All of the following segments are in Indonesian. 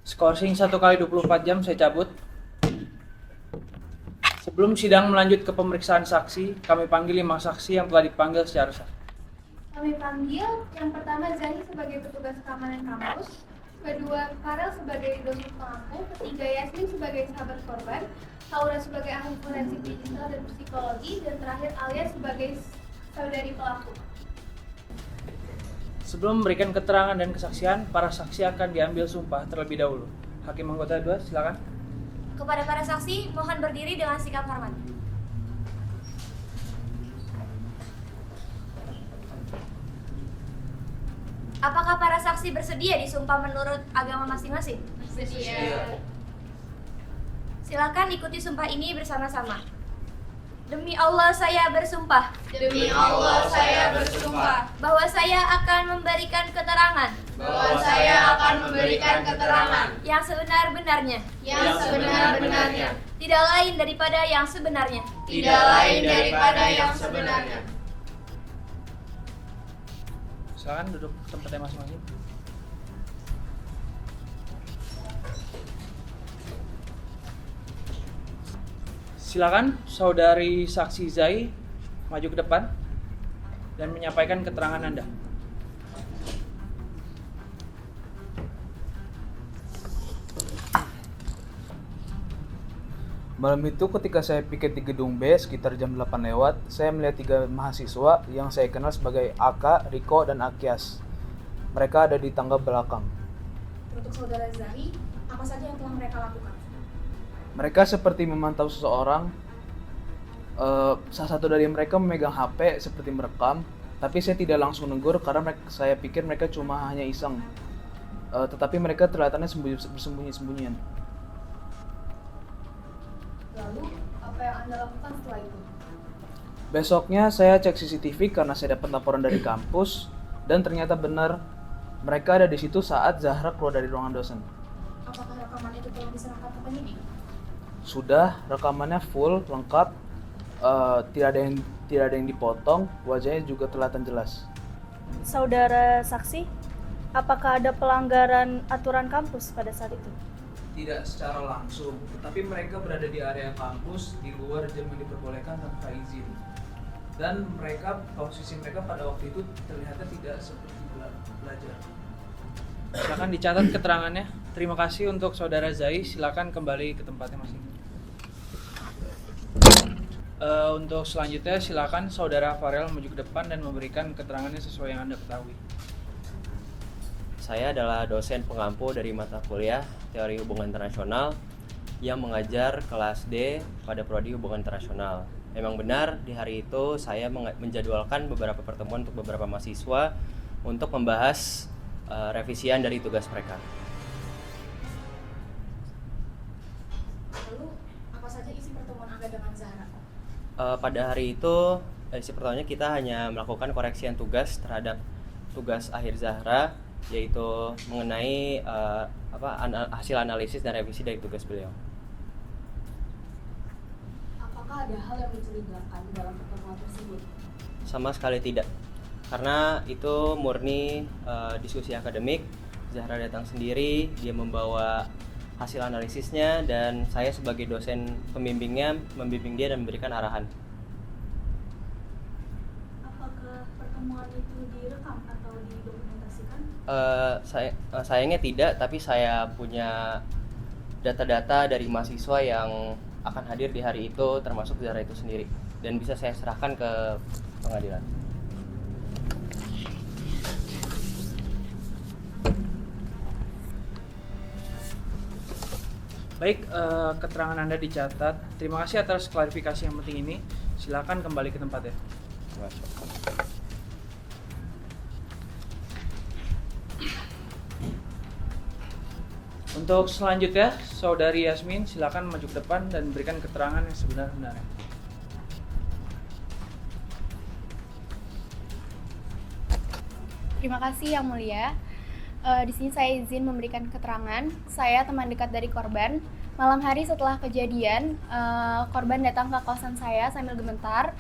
Skorsing 1 kali 24 jam saya cabut. Sebelum sidang melanjut ke pemeriksaan saksi, kami panggil 5 saksi yang telah dipanggil secara sah. Kami panggil yang pertama Zani sebagai petugas keamanan kampus, kedua Farel sebagai dosen pengampu, ketiga Yasmin sebagai sahabat korban, Aura sebagai ahli forensik digital dan psikologi, dan terakhir Alia sebagai saudari pelaku. Sebelum memberikan keterangan dan kesaksian, para saksi akan diambil sumpah terlebih dahulu. Hakim anggota 2, silakan. Kepada para saksi, mohon berdiri dengan sikap hormat. Apakah para saksi bersedia disumpah menurut agama masing-masing? Bersedia. Silakan ikuti sumpah ini bersama-sama. Demi Allah saya bersumpah. Demi Allah saya bersumpah Bahwa saya akan memberikan keterangan bahwa saya akan memberikan keterangan yang sebenar-benarnya, yang sebenar-benarnya, tidak lain daripada yang sebenarnya. tidak lain daripada yang sebenarnya. Silakan duduk tempatnya masing-masing. Silakan saudari saksi Zai maju ke depan dan menyampaikan keterangan Anda. Malam itu ketika saya piket di gedung B sekitar jam 8 lewat, saya melihat 3 mahasiswa yang saya kenal sebagai Aka, Riko, dan Akyas. Mereka ada di tangga belakang. Untuk saudara Zahi, apa saja yang telah mereka lakukan? Mereka seperti memantau seseorang. Salah satu dari mereka memegang HP seperti merekam, tapi saya tidak langsung negur karena saya pikir mereka cuma hanya iseng. Tetapi mereka kelihatannya bersembunyi-sembunyian. Lalu, apa yang Anda lakukan setelah itu? Besoknya saya cek CCTV karena saya dapat laporan dari kampus dan ternyata benar mereka ada di situ saat Zahra keluar dari ruangan dosen. Apakah rekaman itu telah diserahkan ke penyidik? Sudah, rekamannya full, lengkap, tidak ada yang dipotong, wajahnya juga kelihatan jelas. Saudara saksi, apakah ada pelanggaran aturan kampus pada saat itu? Tidak secara langsung, tetapi mereka berada di area kampus di luar jam yang diperbolehkan tanpa izin. Dan posisi mereka pada waktu itu terlihatnya tidak seperti belajar. Silakan dicatat keterangannya. Terima kasih untuk saudara Zai. Silakan kembali ke tempatnya masing-masing. Untuk selanjutnya silakan saudara Farel maju ke depan dan memberikan keterangannya sesuai yang Anda ketahui. Saya adalah dosen pengampu dari mata kuliah Teori Hubungan Internasional yang mengajar kelas D pada prodi Hubungan Internasional. Memang benar di hari itu saya menjadwalkan beberapa pertemuan untuk beberapa mahasiswa untuk membahas revisian dari tugas mereka. Lalu, apa saja isi pertemuan Anda dengan Zahra? Pada hari itu isi pertemuannya kita hanya melakukan koreksian tugas terhadap tugas akhir Zahra, yaitu mengenai hasil analisis dan revisi dari tugas beliau. Apakah ada hal yang mencurigakan dalam pertemuan tersebut? Sama sekali tidak, karena itu murni diskusi akademik. Zahra datang sendiri, dia membawa hasil analisisnya, dan saya sebagai dosen pembimbingnya membimbing dia dan memberikan arahan. Apakah pertemuan itu direkam atau didokumentasikan? Sayangnya tidak, tapi saya punya data-data dari mahasiswa yang akan hadir di hari itu, termasuk Zahra itu sendiri, dan bisa saya serahkan ke pengadilan. Baik, keterangan Anda dicatat. Terima kasih atas klarifikasi yang penting ini. Silakan kembali ke tempatnya. Untuk selanjutnya, saudari Yasmin, silakan maju ke depan dan berikan keterangan yang sebenar-benarnya. Terima kasih Yang Mulia. Di sini saya izin memberikan keterangan. Saya teman dekat dari korban. Malam hari setelah kejadian, korban datang ke kosan saya sambil gemetar.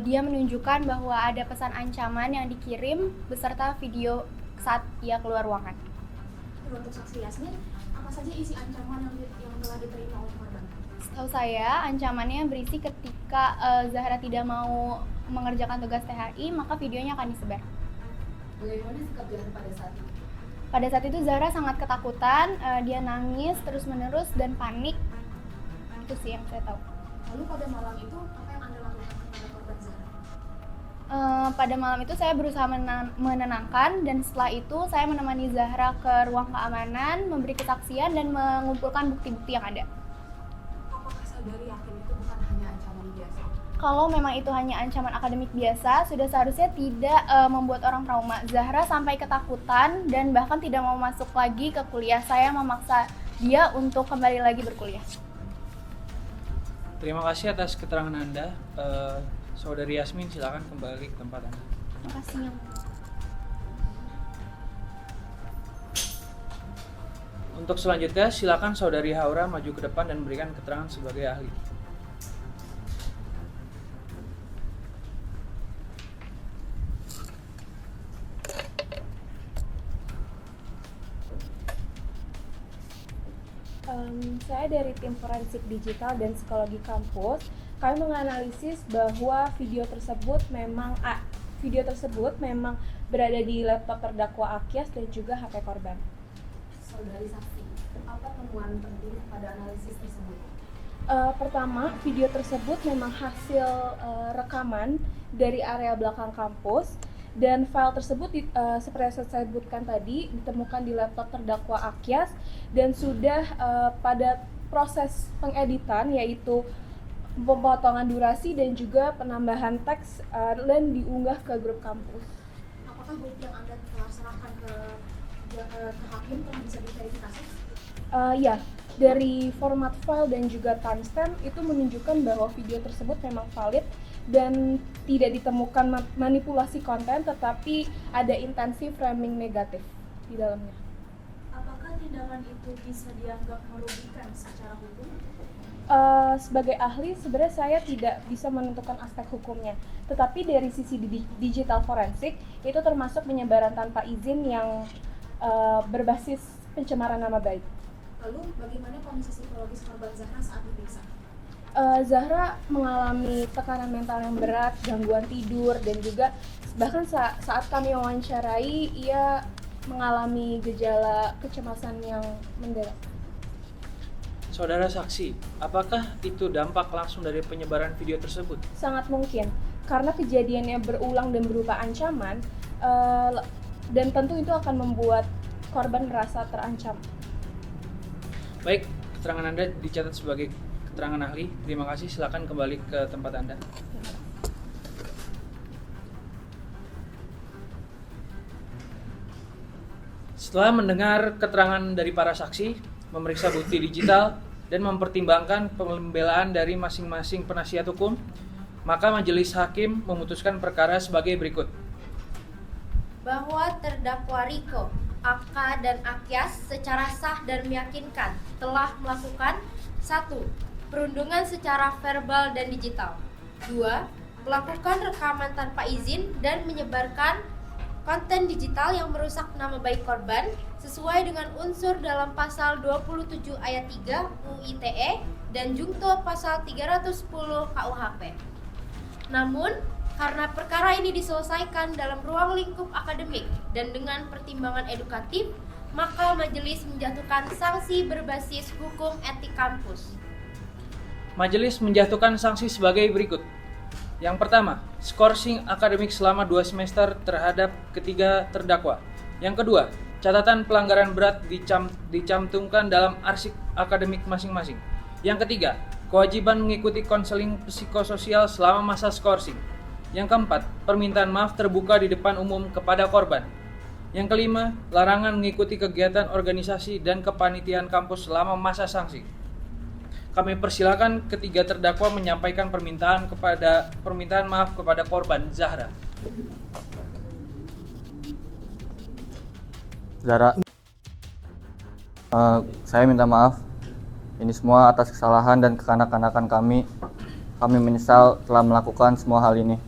Dia menunjukkan bahwa ada pesan ancaman yang dikirim beserta video saat ia keluar ruangan. Untuk saksi Yasmin, apa saja isi ancaman yang telah diterima oleh korban? Setahu saya, ancamannya berisi ketika Zahra tidak mau mengerjakan tugas THI, maka videonya akan disebar. Bagaimana sikap Zahra pada saat itu? Pada saat itu Zahra sangat ketakutan, dia nangis terus-menerus dan panik. Itu sih yang saya tahu. Lalu pada malam itu, apa yang Anda lakukan kepada korban Zahra? Pada malam itu saya berusaha menenangkan, dan setelah itu saya menemani Zahra ke ruang keamanan, memberi kesaksian dan mengumpulkan bukti-bukti yang ada. Apakah saudari yakin itu bukan hanya ancaman biasa? Kalau memang itu hanya ancaman akademik biasa, sudah seharusnya tidak membuat orang trauma. Zahra sampai ketakutan dan bahkan tidak mau masuk lagi ke kuliah. Saya memaksa dia untuk kembali lagi berkuliah. Terima kasih atas keterangan Anda. Saudari Yasmin, silakan kembali ke tempat Anda. Terima kasih. Yang Untuk selanjutnya, silakan Saudari Haura maju ke depan dan berikan keterangan sebagai ahli. Saya dari tim forensik digital dan psikologi kampus. Kami menganalisis bahwa video tersebut memang berada di laptop terdakwa Akyas dan juga HP korban. Saudari saksi, apa temuan penting pada analisis tersebut? Pertama, video tersebut memang hasil rekaman dari area belakang kampus, dan file tersebut seperti yang saya sebutkan tadi ditemukan di laptop terdakwa Akyas dan sudah pada proses pengeditan, yaitu pemotongan durasi dan juga penambahan teks dan diunggah ke grup kampus. Apakah bukti yang Anda telah serahkan ke hakim telah bisa diverifikasi? Ya, dari format file dan juga timestamp itu menunjukkan bahwa video tersebut memang valid dan tidak ditemukan manipulasi konten, tetapi ada intensi framing negatif di dalamnya. Apakah tindakan itu bisa dianggap merugikan secara hukum? Sebagai ahli, sebenarnya saya tidak bisa menentukan aspek hukumnya, tetapi dari sisi digital forensik itu termasuk penyebaran tanpa izin yang berbasis pencemaran nama baik. Lalu bagaimana kondisi psikologis korban Zahra saat diperiksa? Zahra mengalami tekanan mental yang berat, gangguan tidur, dan juga bahkan saat kami wawancarai ia mengalami gejala kecemasan yang mendalam. Saudara saksi, apakah itu dampak langsung dari penyebaran video tersebut? Sangat mungkin, karena kejadiannya berulang dan berupa ancaman, dan tentu itu akan membuat korban merasa terancam. Baik, keterangan Anda dicatat sebagai keterangan ahli. Terima kasih, silakan kembali ke tempat Anda. Setelah mendengar keterangan dari para saksi, memeriksa bukti digital, dan mempertimbangkan pembelaan dari masing-masing penasihat hukum, maka majelis hakim memutuskan perkara sebagai berikut. Bahwa terdakwa Riko, Aka, dan Akyas secara sah dan meyakinkan telah melakukan 1. Perundungan secara verbal dan digital. 2. Melakukan rekaman tanpa izin dan menyebarkan konten digital yang merusak nama baik korban sesuai dengan unsur dalam pasal 27 ayat 3 UU ITE dan jungto pasal 310 KUHP. Namun, karena perkara ini diselesaikan dalam ruang lingkup akademik dan dengan pertimbangan edukatif, maka majelis menjatuhkan sanksi berbasis hukum etik kampus. Majelis menjatuhkan sanksi sebagai berikut. Yang pertama, skorsing akademik selama 2 semester terhadap ketiga terdakwa. Yang kedua, catatan pelanggaran berat dicantumkan dalam arsip akademik masing-masing. Yang ketiga, kewajiban mengikuti konseling psikososial selama masa skorsing. Yang keempat, permintaan maaf terbuka di depan umum kepada korban. Yang kelima, larangan mengikuti kegiatan organisasi dan kepanitiaan kampus selama masa sanksi. Kami persilakan ketiga terdakwa menyampaikan permintaan maaf kepada korban Zahra. Zahra, saya minta maaf. Ini semua atas kesalahan dan kekanak-kanakan kami. Kami menyesal telah melakukan semua hal ini.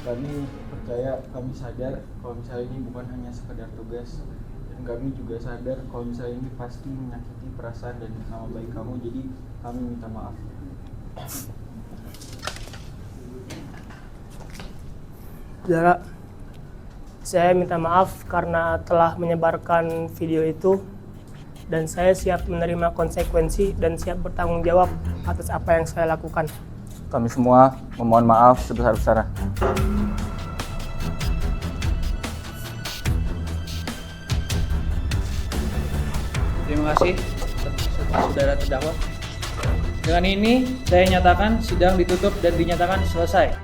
Kami percaya, kami sadar kalau misalnya ini bukan hanya sekedar tugas, dan kami juga sadar kalau misalnya ini pasti menyakiti perasaan dan nama baik kamu, jadi kami minta maaf. Saudara, saya minta maaf karena telah menyebarkan video itu, dan saya siap menerima konsekuensi dan siap bertanggung jawab atas apa yang saya lakukan. Kami semua memohon maaf sebesar-besarnya. Terima kasih saudara terdakwa. Dengan ini saya nyatakan sidang ditutup dan dinyatakan selesai.